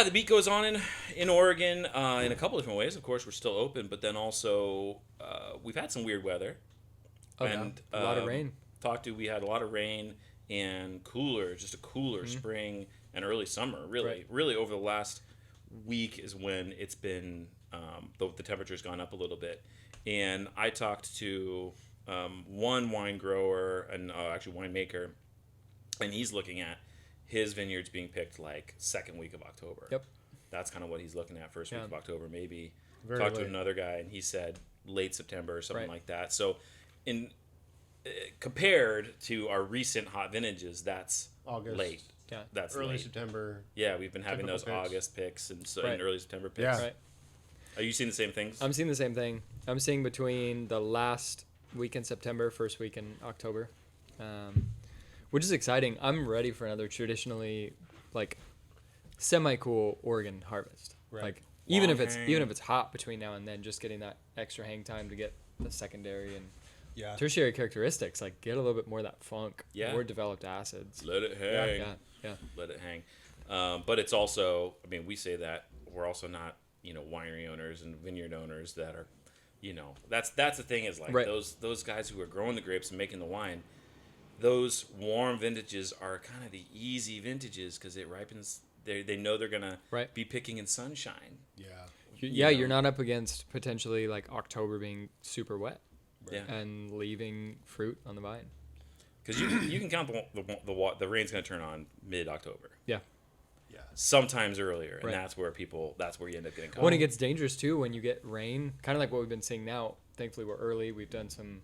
yeah, the beat goes on in Oregon in a couple different ways. Of course, we're still open, but then also we've had some weird weather. Oh, And yeah. A lot of rain. We had a lot of rain and just a cooler spring and early summer. Really over the last week is when it's been the temperature's gone up a little bit. And I talked to one wine grower and actually winemaker, and he's looking at his vineyards being picked like second week of October. Yep. That's kind of what he's looking at, first week of October, maybe. Very Talked late. to another guy, and he said late September or something like that. So, in compared to our recent hot vintages, that's August. late. Yeah. That's Early late. September. Yeah, we've been having Typical those picks. August picks and Right. and early September picks. Yeah. Right. Are you seeing the same things? I'm seeing the same thing. I'm seeing between the last week in September, first week in October, which is exciting. I'm ready for another traditionally like semi-cool Oregon harvest. Right. Like even Long if hang. it's hot between now and then, just getting that extra hang time to get the secondary and Yeah. tertiary characteristics, like get a little bit more of that funk, Yeah. more developed acids. Let it hang. Yeah. Let it hang. But it's also, I mean, we say that we're also not, winery owners and vineyard owners that are, that's the thing is like Right. those guys who are growing the grapes and making the wine. Those warm vintages are kind of the easy vintages because it ripens. They know they're gonna Right. be picking in sunshine. Yeah. Yeah, know. you're not up against potentially like October being super wet Yeah, and leaving fruit on the vine. because you can count the rain's gonna turn on mid-October. Yeah. Yeah. Sometimes earlier, and Right. that's where you end up getting caught. When it gets dangerous too, when you get rain, kind of like what we've been seeing now. Thankfully, we're early. We've done some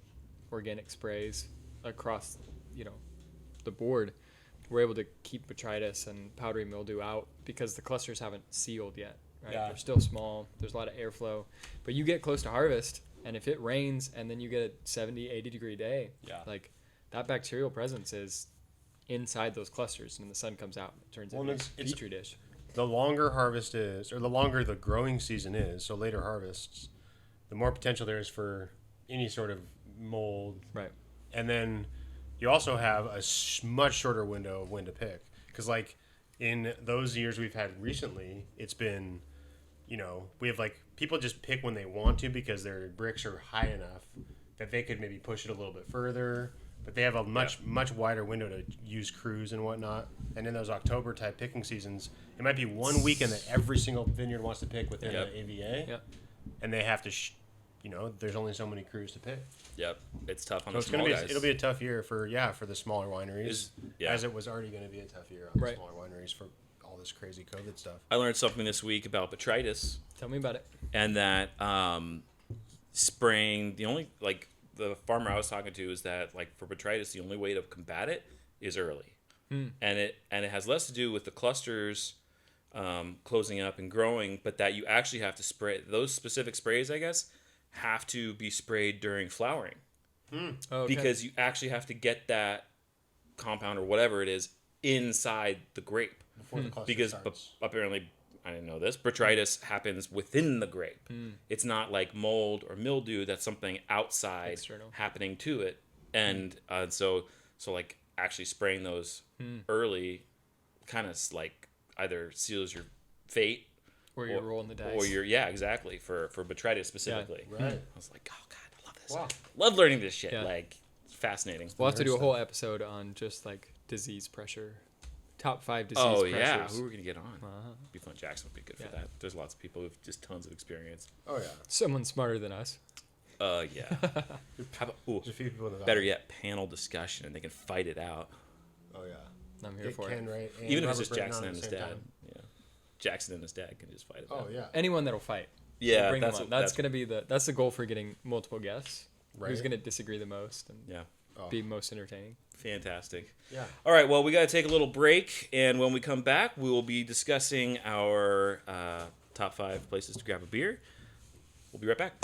organic sprays across, the board. We're able to keep botrytis and powdery mildew out because the clusters haven't sealed yet. Right? Yeah. They're still small. There's a lot of airflow, but you get close to harvest, and if it rains and then you get a 70, 80 degree day, Yeah. like that bacterial presence is inside those clusters, and when the sun comes out, it turns into a it's- petri dish. The longer harvest is, or the longer the growing season is, so later harvests, the more potential there is for any sort of mold. Right. And then you also have a much shorter window of when to pick. Because, like, in those years we've had recently, it's been, we have, like, people just pick when they want to because their bricks are high enough that they could maybe push it a little bit further. But they have a much wider window to use crews and whatnot. And in those October type picking seasons, it might be one weekend that every single vineyard wants to pick within Yep. the AVA. Yep. And they have to, there's only so many crews to pick. Yep, it's tough on So the it's gonna small be guys. it'll be a tough year for the smaller wineries, Yeah. as it was already going to be a tough year on Right. the smaller wineries for all this crazy COVID stuff. I learned something this week about botrytis, Tell me about it. and that spraying the farmer I was talking to is that like for botrytis the only way to combat it is early, and it has less to do with the clusters closing up and growing, but that you actually have to spray those specific sprays. I guess have to be sprayed during flowering Oh, okay. because you actually have to get that compound or whatever it is inside the grape. Before the cluster Because starts. apparently, I didn't know this, botrytis happens within the grape. It's not like mold or mildew. That's something outside External. happening to it. And so like actually spraying those early kind of like either seals your fate Or you're rolling the dice. or you're, exactly, for botrytis specifically. Right. I was like, oh God, I love this. Wow. Love learning this shit. Yeah. Like, it's fascinating. We'll have to do a Nerd whole episode on just like disease pressure. Top 5 disease Oh, pressures. yeah. Who are we going to get on? Uh-huh. Be fun. Jackson would be good for Yeah. that. There's lots of people with just tons of experience. Oh yeah, Someone smarter than us. Yeah. How about, there's a few people in the better yet, panel discussion, and they can fight it out. Oh yeah, I'm here Get for Ken it. right, and Even if it's Robert just Britton Jackson on and at his the same dad. time. Yeah. Jackson and his dad can just fight it Oh out. yeah, Anyone that'll fight. Yeah, Bring them that's on. That's gonna be that's the goal for getting multiple guests. Right. Who's gonna disagree the most and Yeah. Oh. be most entertaining? Fantastic. Yeah. All right, well, we got to take a little break, and when we come back, we will be discussing our top 5 places to grab a beer. We'll be right back.